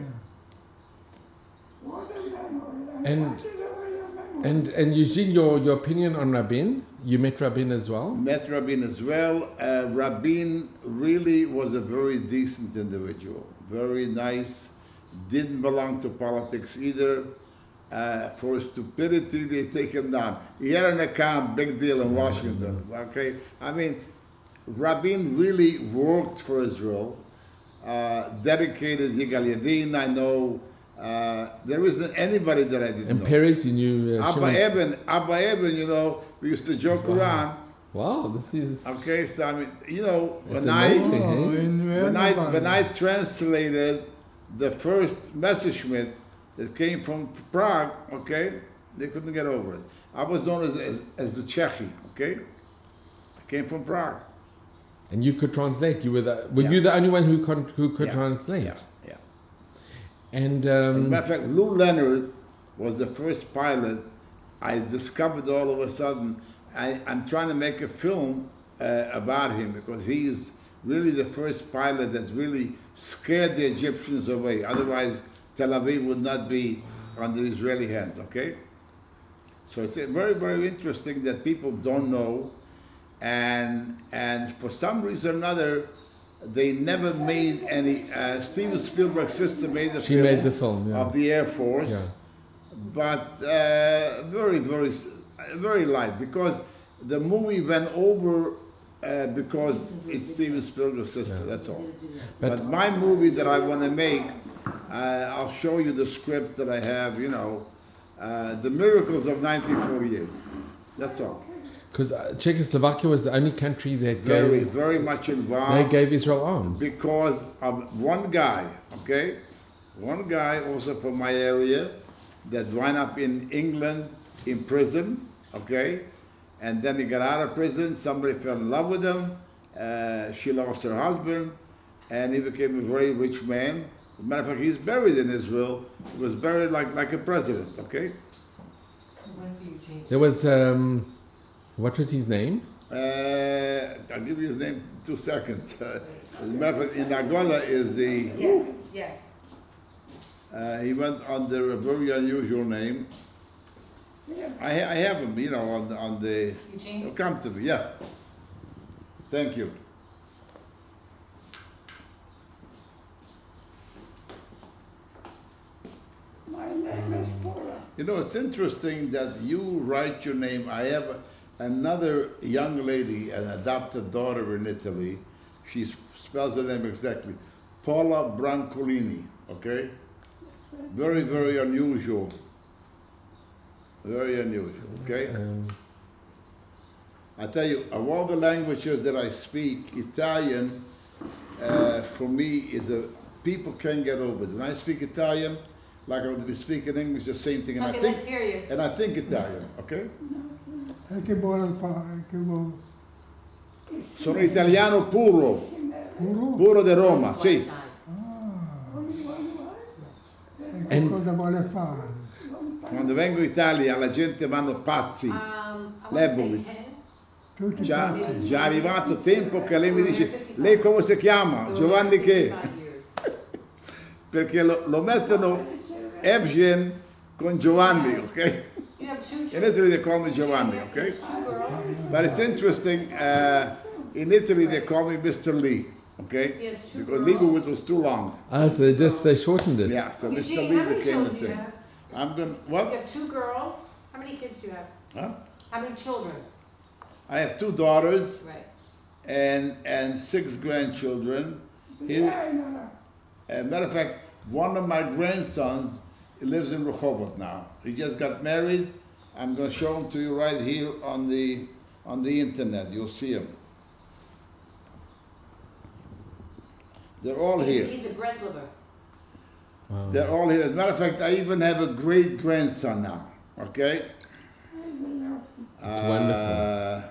More than memory. And- Watch it over your memory. And Eugene, your opinion on Rabin? You met Rabin as well? Met Rabin as well. Rabin really was a very decent individual, very nice, didn't belong to politics either. For stupidity, they take him down. He had an account, big deal in Washington, okay? I mean, Rabin really worked for Israel, dedicated Yigal Yadin, I know. There isn't anybody that I didn't And know. Perez, you knew Abba Eben, you know, we used to joke around. Wow, this is... Okay, so I mean, you know, It's when amazing. when I translated the first Messerschmitt that came from Prague, okay, they couldn't get over it. I was known as the Czechi, okay? I came from Prague. And you could translate. Were Yeah. you the only one who could Yeah, translate? Yeah, yeah. And As a matter of fact, Lou Leonard was the first pilot. I discovered all of a sudden. I'm trying to make a film about him because he's really the first pilot that really scared the Egyptians away. Otherwise, Tel Aviv would not be under Israeli hands, okay? So it's very, very interesting that people don't know. And for some reason or another, they never made any, Steven Spielberg's sister made the she film made the film, yeah. of the Air Force. Yeah. But very, very, very light because the movie went over because it's Steven Spielberg's sister. Yeah. That's all. But- But my movie that I want to make, I'll show you the script that I have. You know, The Miracles of 1948. That's all. Because Czechoslovakia was the only country that Very, gave, very much they involved gave Israel arms. because of one guy. Okay, one guy also from my area that wound up in England in prison. Okay. And then he got out of prison, somebody fell in love with him, she lost her husband, and he became a very rich man. As a matter of fact, he's buried in Israel. He was buried like a president, okay? There was, what was his name? I'll give you his name in 2 seconds. As a matter of fact, in Angola is the, Yes, yes. he went under a very unusual name. I have him, you know, on the, Eugene? he'll come to me, yeah. Thank you. My name is Paula. You know, it's interesting that you write your name. I have another young lady, an adopted daughter in Italy. She spells her name exactly. Paula Brancolini, okay? Very, very unusual. Very unusual, okay? I tell you, of all the languages that I speak, Italian, for me, is a, people can't get over it. When I speak Italian, like I would be speaking English, the same thing. And Okay, I think, let's hear you. and I think Italian, okay? Che buono fa, che buono. Sono italiano puro, Puro? puro di Roma, sì. E che And- cosa vuole fare? Quando vengo in Italia la gente vanno pazzi. I want to Lebovitz. say 10. Tutti Già, pazzi. già è arrivato tempo che lei mi dice, lei come si chiama? Giovanni che? 55 years. Perché lo mettono Evgen con Giovanni, ok? You have two In children. Italy they call me Giovanni, You okay? have two girls. But it's interesting, in Italy they call me Mr. Lee, okay? He has two Because girls. Lebovitz was too long. Ah, so they shortened it. Yeah, so Mr. Eugene, Lee how many became the children do you thing. have? I'm gonna, You what? have two girls. How many kids do you have? Huh? How many children? I have 2 daughters Right. and 6 grandchildren. Yeah, no. As a matter of fact, one of my grandsons lives in Rehovot now. He just got married. I'm going to show him to you right here on the internet. You'll see him. They're all here. He's a bread liver. Wow. They're all here. As a matter of fact, I even have a great grandson now. Okay? wonderful.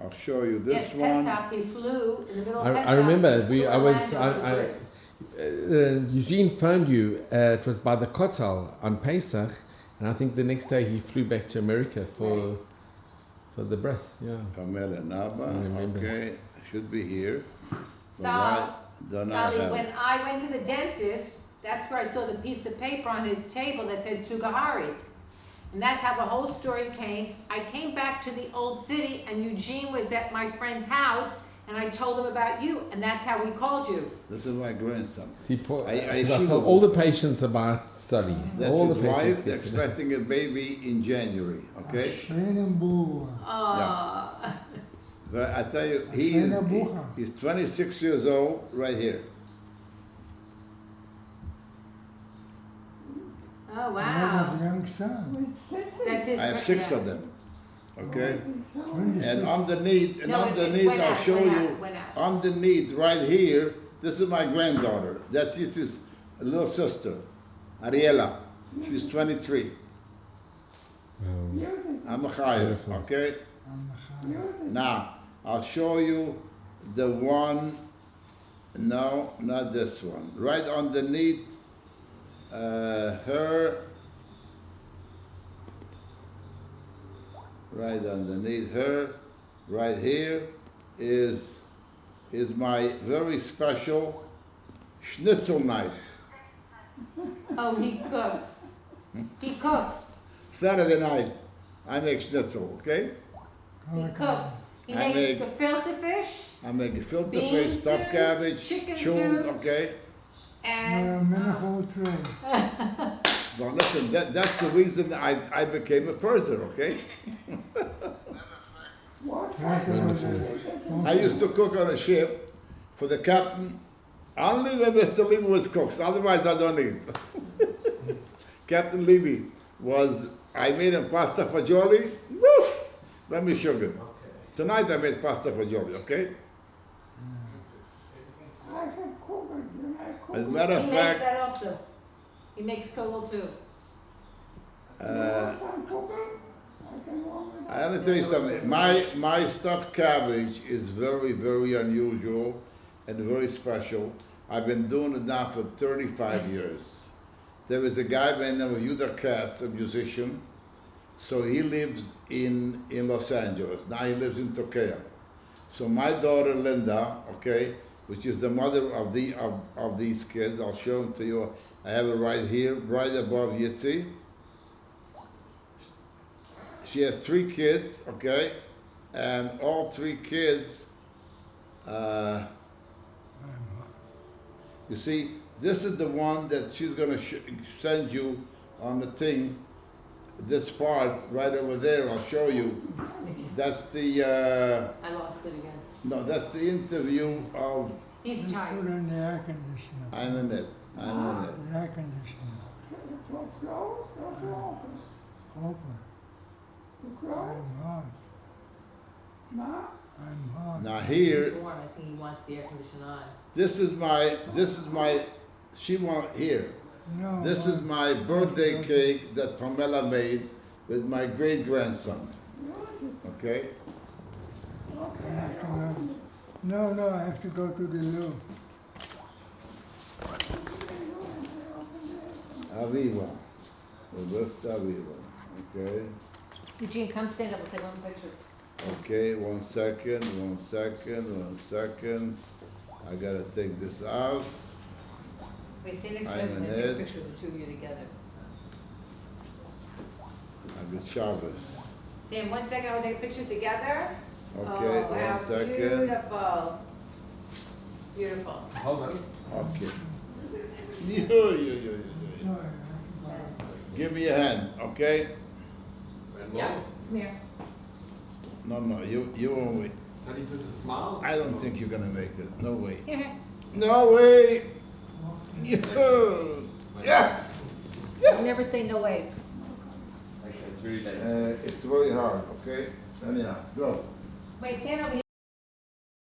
I'll show you this Yes, one. Pesach, he flew in the middle of Pesach. I remember, to Orlando with Eugene phoned you, it was by the Kotel on Pesach, and I think the next day he flew back to America for the breast, yeah. Pamela Naba. I remember. Okay. Should be here. But Sal, why don't I Sally, have when it? I went to the dentist, that's where I saw the piece of paper on his table that said Sugihara. And that's how the whole story came. I came back to the old city and Eugene was at my friend's house and I told him about you and that's how we called you. This is my grandson. See, poor, I I see told all the patients about Solly. That's all his the patients wife get expecting a baby in January, okay? But I tell you, he's 26 years old right here. Oh, I wow. have a young son. That's his I have 6 yeah. of them, okay? 26. And underneath, No, it underneath, went I'll out, show went out, you, went out. underneath, right here, this is my granddaughter. That's his little sister, Ariela. She's 23. I'm a chayyim, okay? Now, I'll show you the one, no, not this one. Right underneath her, right underneath her, right here, is my very special schnitzel knife. Oh, he cooks. He cooks. Saturday night, I make schnitzel, okay? He cooks. He I makes make- gefilte fish I make a filter Bean fish, stuffed soup, cabbage, chicken tune, soup. okay? and Manifold tray. Well, listen, that's the reason I became a purser, okay? I used to cook on a ship for the captain, only when Mr. Lebovitz cooks, otherwise I don't eat. Captain Levy I made him pasta fagioli, woo! Let me show you. Tonight I made pasta fagioli, okay? As a matter he of makes fact, that also. He makes kugel too. I have to tell you something. My stuffed cabbage is very, very unusual and very special. I've been doing it now for 35 years. There was a guy by the name of Yuda Katz, a musician. So he lives in Los Angeles. Now he lives in Tokyo. So my daughter Linda, okay, which is the mother of these kids, I'll show them to you. I have it right here, right above Yitzi. She has 3 kids, okay, and all 3 kids, you see, this is the one that she's going to send you on the thing, this part right over there, I'll show you. That's the, I lost it again. no, that's the interview of, He's Put tired. on the air conditioner. I'm in it. The air conditioner. Open. I'm hot. I'm hot. Now here, Warm. I think he wants the air conditioner on. this is my, she want here. No. This is my birthday cake that Pamela made with my great-grandson. Okay? No, I have to go to the loo. Aviva. Robusta Aviva. Okay? Eugene, come stand up. We'll take one picture. Okay, 1 second, 1 second, 1 second. I gotta take this out. Wait, stand next to I'm him and in then take a it. picture of the 2 of you together. I got Shabbos. Stand 1 second. I'll take a picture together. Okay, Oh, wow, 1 second. beautiful. Beautiful. Hold on. Okay. Yo. Sorry. Give me a hand, okay? Yeah. Come here. No, you won't wait. Solly just a smile. I don't think you're gonna make it. No way. Here. No way. Yo. Yeah. You never say no way. Okay, it's very late. It's very hard, okay? Anyhow, go. Wait, stand over here.